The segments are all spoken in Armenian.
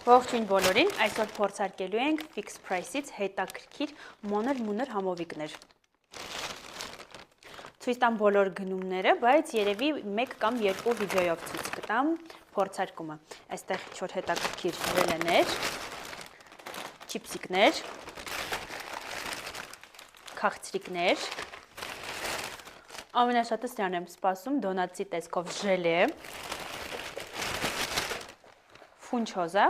Ողջույն բոլորին, այսօր փորձարկելու ենք Fix Price-ից հետաքրքիր մոներ համովիկներ։ Ցույց տամ բոլոր գնումները, բայց երևի 1 կամ 2 վիդեոյով ցույց կտամ փորձարկումը։ Այստեղ ինչ-որ հետաքրքիր ժելեներ, չիպսիկներ, քաղցրիկներ։ Ամենաշատը սրան եմ սպասում, դոնատի տեսքով ժելե, ֆունչոզա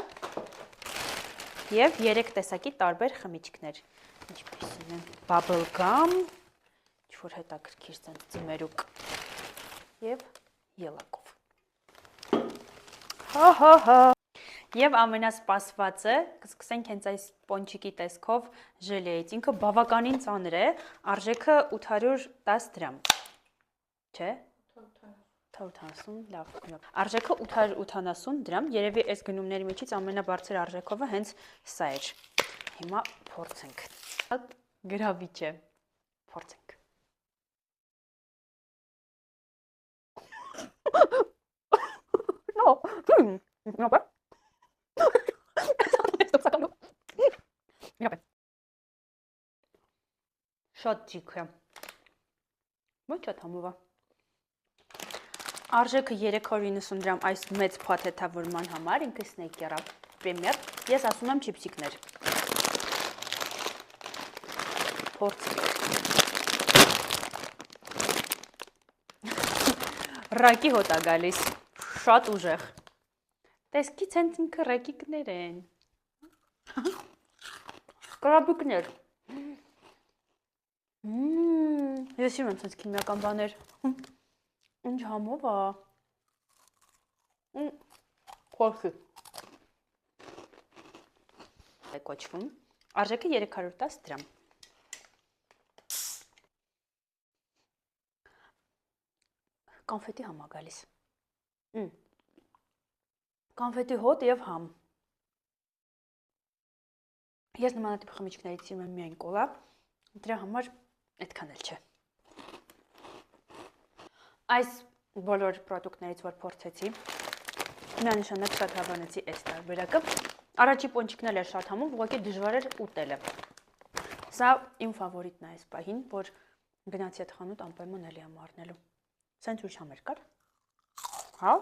և 3 տեսակի տարբեր խմիչքներ, ինչպիսին են bubble gum, ինչ-որ հետաքրքիր սենց ձմերուկ և ելակով։ Եվ ամենասպասվածը, կսկսենք հենց այս պոնչիկի տեսքով ժելեից, ինքը բավականին ծանր է, արժեքը 810 դրամ, չէ՞։ 880, լավ, արժեքը 880 դրամ, երևի այս գնումների միջից ամենաբարձր արժեքովը հենց սա էր, հիմա փորձենք, գրավիչ է, փորձենք։ Շատ ջիք է, ոչ շատ համովա։ Արժեքը 390 դրամ այս մեծ փաթեթավորման համար, ինքը Snickers-ը, պրեմիեր, ես ասում եմ չիպսիկներ։ Փորձենք։ Ռակի հոտ է գալիս, շատ ուժեղ։ Տեսքից հենց ինքը ռակիկներ են։ Կրաբիկներ։ Ես սիրում եմ սենց քիմիական բաներ։ Ինչ համով է։ Խորքի։ Է կոչվում։ Արժեքը 310 դրամ։ Կոնֆետի համ է գալիս։ Կոնֆետի հոտ և համ։ Ես նմանատիպ խմիչքներից սիրում եմ միայն կոլա, դրա համար այդքան էլ չէ։ Այս բոլոր պրոդուկտներից, որ փորձեցի, միանշանակ շատ հավանեցի այս տարբերակը։ Առաջի պոնչիկն էլ էր շատ համով, ուղղակի դժվար էր ուտելը։ Սա իմ ֆավորիտն է այս պահին, որ գնացի այդ խանութ անպայման էլի եմ առնելու։ Սենց ուրիշ համեր կար։ Հա։